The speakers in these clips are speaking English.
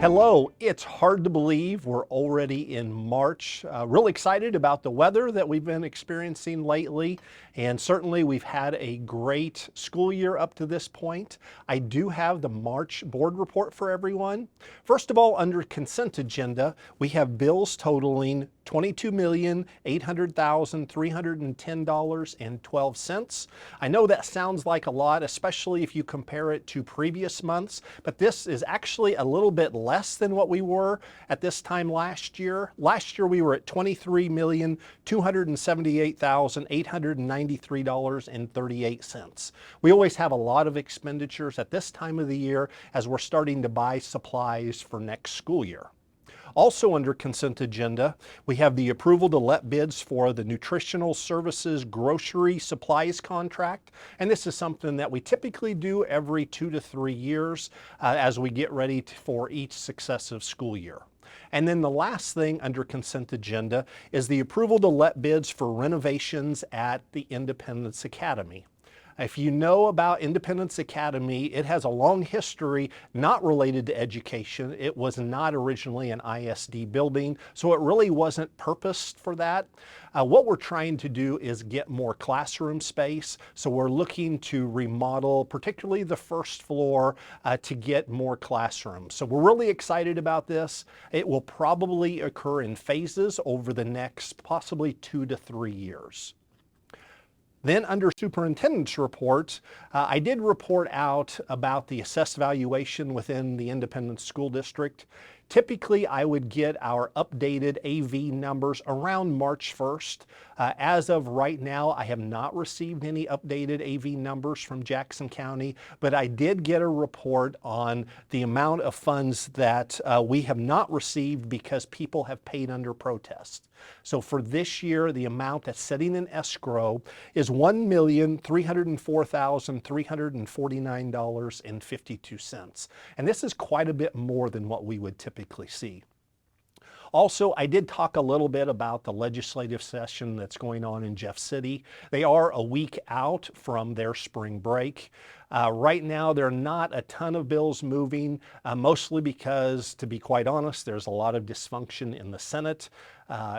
Hello, it's hard to believe we're already in March. Really excited about the weather that we've been experiencing lately, and certainly we've had a great school year up to this point. I do have the March board report for everyone. First of all, under consent agenda, we have bills totaling $22,800,310.12. I know that sounds like a lot, especially if you compare it to previous months, but this is actually a little bit less than what we were at this time last year. Last year we were at $23,278,893.38. We always have a lot of expenditures at this time of the year as we're starting to buy supplies for next school year. Also under consent agenda, we have the approval to let bids for the Nutritional Services Grocery Supplies contract. And this is something that we typically do every 2 to 3 years as we get ready for each successive school year. And then the last thing under consent agenda is the approval to let bids for renovations at the Independence Academy. If you know about Independence Academy, it has a long history not related to education. It was not originally an ISD building, so it really wasn't purposed for that. What we're trying to do is get more classroom space, so we're looking to remodel, particularly the first floor, to get more classrooms. So we're really excited about this. It will probably occur in phases over the next possibly 2 to 3 years. Then under superintendent's report, I did report out about the assessed valuation within the Independence School District. Typically, I would get our updated AV numbers around March 1st. As of right now, I have not received any updated AV numbers from Jackson County, but I did get a report on the amount of funds that we have not received because people have paid under protest. So for this year, the amount that's sitting in escrow is $1,304,349.52. And this is quite a bit more than what we would typically see. Also, I did talk a little bit about the legislative session that's going on in Jeff City. They are a week out from their spring break. Right now, there are not a ton of bills moving, mostly because, to be quite honest, there's a lot of dysfunction in the Senate.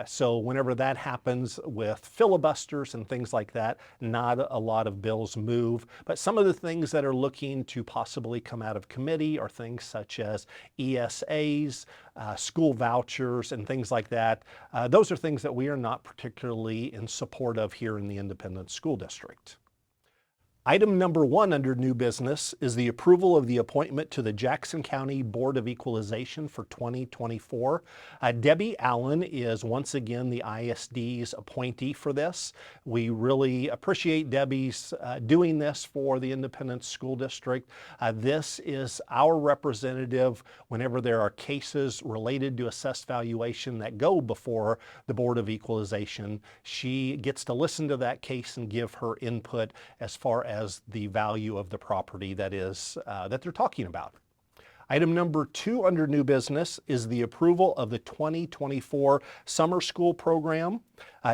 So whenever that happens with filibusters and things like that, not a lot of bills move. But some of the things that are looking to possibly come out of committee are things such as ESAs, school vouchers, and things like that. Those are things that we are not particularly in support of here in the Independence School District. Item number 1 under new business is the approval of the appointment to the Jackson County Board of Equalization for 2024. Debbie Allen is once again the ISD's appointee for this. We really appreciate Debbie's doing this for the Independence School District. This is our representative whenever there are cases related to assessed valuation that go before the Board of Equalization. She gets to listen to that case and give her input as far as the value of the property that they're talking about. Item number 2 under new business is the approval of the 2024 summer school program.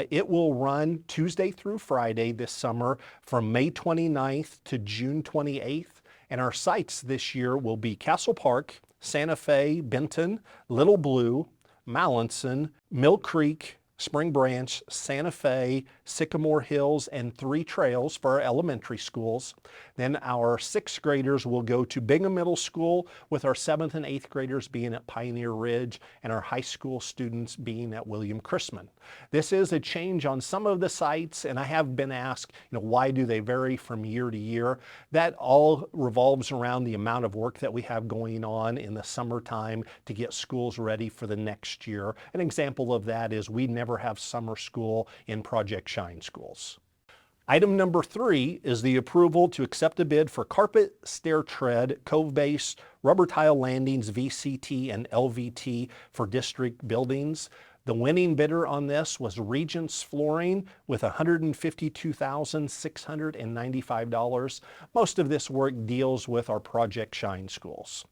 It will run Tuesday through Friday this summer from May 29th to June 28th. And our sites this year will be Castle Park, Santa Fe, Benton, Little Blue, Mallinson, Mill Creek, Spring Branch, Santa Fe, Sycamore Hills, and 3 Trails for our elementary schools. Then our 6th graders will go to Bingham Middle School, with our 7th and 8th graders being at Pioneer Ridge and our high school students being at William Chrisman. This is a change on some of the sites, and I have been asked, why do they vary from year to year? That all revolves around the amount of work that we have going on in the summertime to get schools ready for the next year. An example of that is we never have summer school in Project Shine schools. Item number 3 is the approval to accept a bid for carpet, stair tread, cove base, rubber tile landings, VCT, and LVT for district buildings. The winning bidder on this was Regents Flooring with $152,695. Most of this work deals with our Project Shine schools.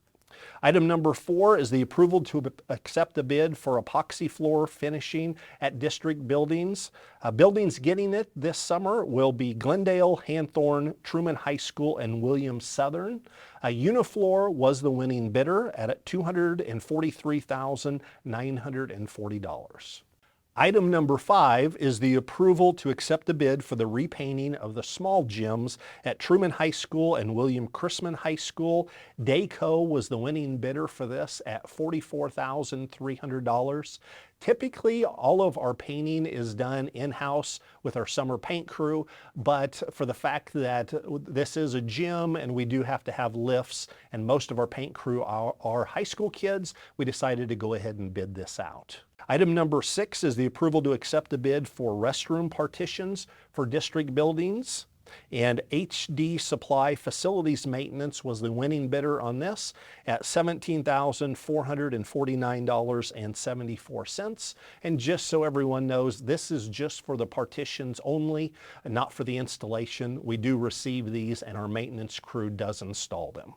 Item number 4 is the approval to accept the bid for epoxy floor finishing at district buildings. Buildings getting it this summer will be Glendale, Hanthorne, Truman High School, and Williams Southern. Unifloor was the winning bidder at $243,940. Item number 5 is the approval to accept the bid for the repainting of the small gyms at Truman High School and William Chrisman High School. Dayco was the winning bidder for this at $44,300. Typically, all of our painting is done in-house with our summer paint crew, but for the fact that this is a gym and we do have to have lifts and most of our paint crew are high school kids, we decided to go ahead and bid this out. Item number 6 is the approval to accept the bid for restroom partitions for district buildings. And HD Supply Facilities Maintenance was the winning bidder on this at $17,449.74. And just so everyone knows, this is just for the partitions only, and not for the installation. We do receive these and our maintenance crew does install them.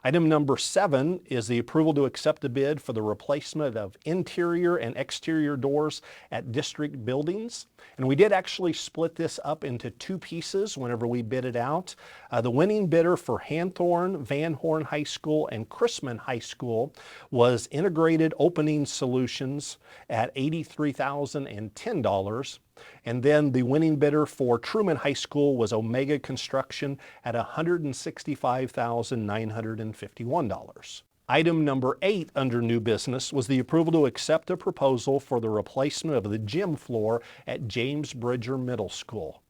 Item number 7 is the approval to accept a bid for the replacement of interior and exterior doors at district buildings. And we did actually split this up into 2 pieces whenever we bid it out. The winning bidder for Hanthorne, Van Horn High School, and Chrisman High School was Integrated Opening Solutions at $83,010. And then the winning bidder for Truman High School was Omega Construction at $165,951. Item number 8 under new business was the approval to accept a proposal for the replacement of the gym floor at James Bridger Middle School.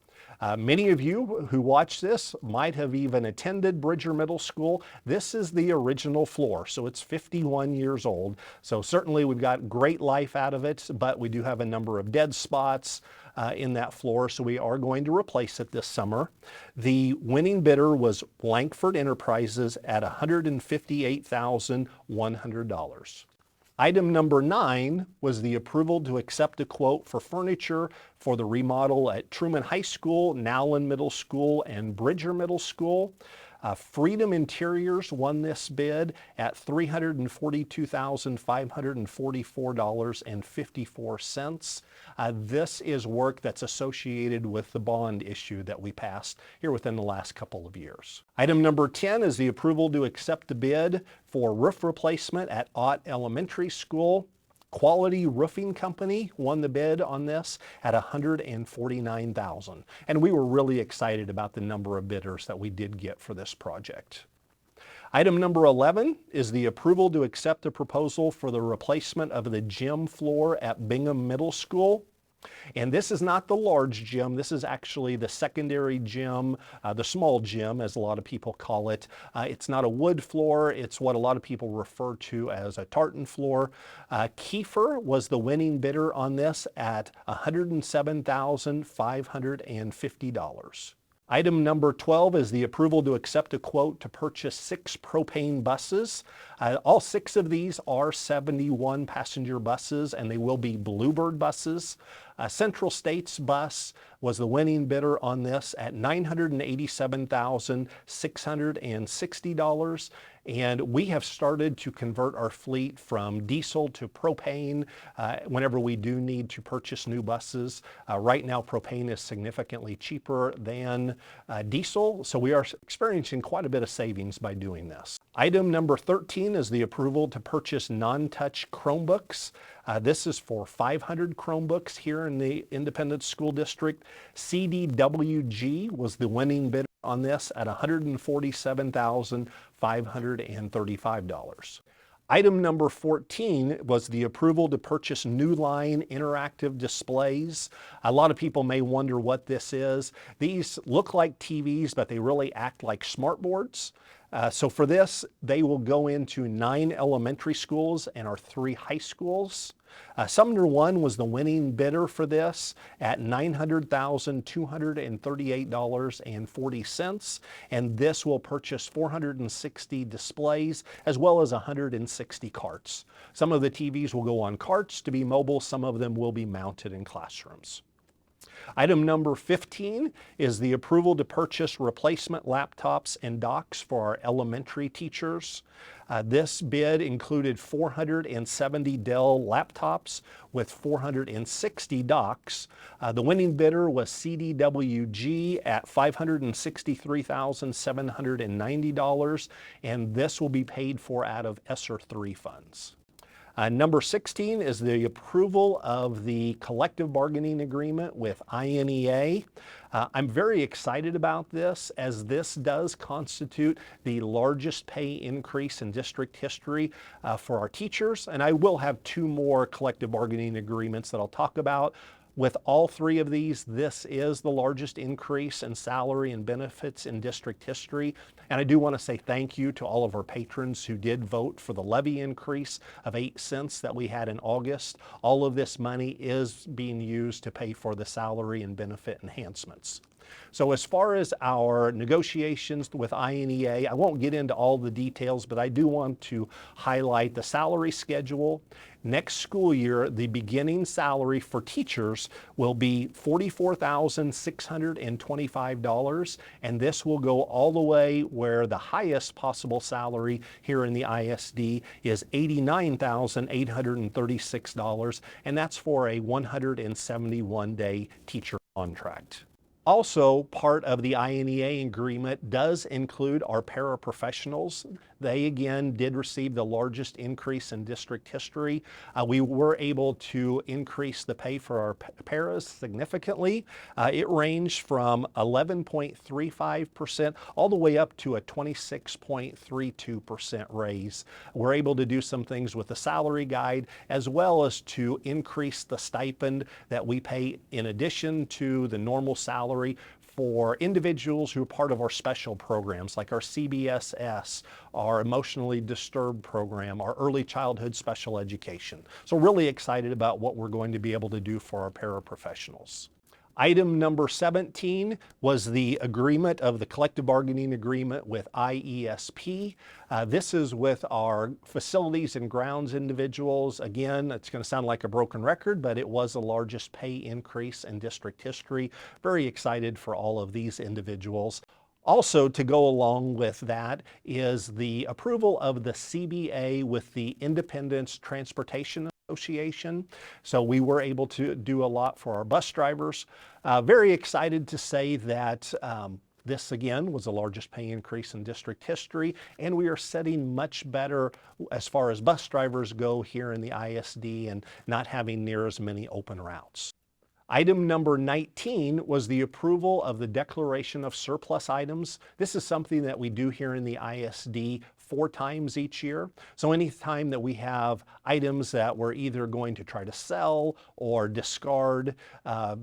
Many of you who watch this might have even attended Bridger Middle School. This is the original floor, so it's 51 years old. So certainly we've got great life out of it, but we do have a number of dead spots in that floor, so we are going to replace it this summer. The winning bidder was Blankford Enterprises at $158,100. Item number 9 was the approval to accept a quote for furniture for the remodel at Truman High School, Nowlin Middle School, and Bridger Middle School. Freedom Interiors won this bid at $342,544.54. This is work that's associated with the bond issue that we passed here within the last couple of years. Item number 10 is the approval to accept the bid for roof replacement at Ott Elementary School. Quality Roofing Company won the bid on this at $149,000. And we were really excited about the number of bidders that we did get for this project. Item number 11 is the approval to accept a proposal for the replacement of the gym floor at Bingham Middle School. And this is not the large gym. This is actually the secondary gym, the small gym, as a lot of people call it. It's not a wood floor. It's what a lot of people refer to as a tartan floor. Kiefer was the winning bidder on this at $107,550. Item number 12 is the approval to accept a quote to purchase 6 propane buses. All 6 of these are 71 passenger buses, and they will be Bluebird buses. Central States Bus was the winning bidder on this at $987,660. And we have started to convert our fleet from diesel to propane whenever we do need to purchase new buses. Right now, propane is significantly cheaper than diesel, so we are experiencing quite a bit of savings by doing this. Item number 13 is the approval to purchase non-touch Chromebooks. This is for 500 Chromebooks here in the Independent School District. CDWG was the winning bidder on this at $147,535. Item number 14 was the approval to purchase New Line interactive displays. A lot of people may wonder what this is. These look like TVs, but they really act like smartboards. So for this, they will go into 9 elementary schools and our 3 high schools. Sumner One was the winning bidder for this at $900,238.40, and this will purchase 460 displays as well as 160 carts. Some of the TVs will go on carts to be mobile, some of them will be mounted in classrooms. Item number 15 is the approval to purchase replacement laptops and docks for our elementary teachers. This bid included 470 Dell laptops with 460 docks. The winning bidder was CDWG at $563,790, and this will be paid for out of ESSER 3 funds. Number 16 is the approval of the collective bargaining agreement with INEA. I'm very excited about this, as this does constitute the largest pay increase in district history for our teachers, and I will have 2 more collective bargaining agreements that I'll talk about. With all 3 of these, this is the largest increase in salary and benefits in district history. And I do want to say thank you to all of our patrons who did vote for the levy increase of 8 cents that we had in August. All of this money is being used to pay for the salary and benefit enhancements. So as far as our negotiations with INEA, I won't get into all the details, but I do want to highlight the salary schedule. Next school year, the beginning salary for teachers will be $44,625, and this will go all the way where the highest possible salary here in the ISD is $89,836, and that's for a 171-day teacher contract. Also, part of the INEA agreement does include our paraprofessionals. They again did receive the largest increase in district history. We were able to increase the pay for our paras significantly. It ranged from 11.35% all the way up to a 26.32% raise. We're able to do some things with the salary guide, as well as to increase the stipend that we pay in addition to the normal salary for individuals who are part of our special programs like our CBSS, our emotionally disturbed program, our early childhood special education. So really excited about what we're going to be able to do for our paraprofessionals. Item number 17 was the agreement of the collective bargaining agreement with IESP. This is with our facilities and grounds individuals. Again, it's going to sound like a broken record, but it was the largest pay increase in district history. Very excited for all of these individuals. Also, to go along with that is the approval of the CBA with the Independence Transportation Association. So we were able to do a lot for our bus drivers. Very excited to say that this again was the largest pay increase in district history, and we are setting much better as far as bus drivers go here in the ISD and not having near as many open routes. Item number 19 was the approval of the declaration of surplus items. This is something that we do here in the ISD 4 times each year. So anytime that we have items that we're either going to try to sell or discard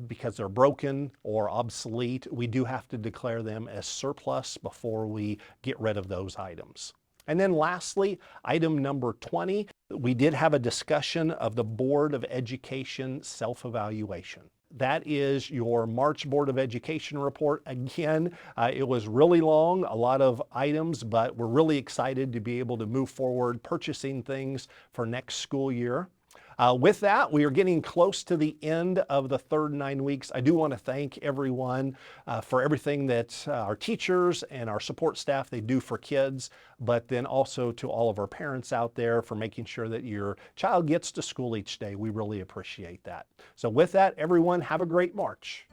because they're broken or obsolete, we do have to declare them as surplus before we get rid of those items. And then lastly, item number 20, we did have a discussion of the Board of Education self-evaluation. That is your March Board of Education report. Again, it was really long, a lot of items, but we're really excited to be able to move forward purchasing things for next school year. With that, we are getting close to the end of the third 9 weeks. I do want to thank everyone for everything that our teachers and our support staff, they do for kids, but then also to all of our parents out there for making sure that your child gets to school each day. We really appreciate that. So with that, everyone, have a great March.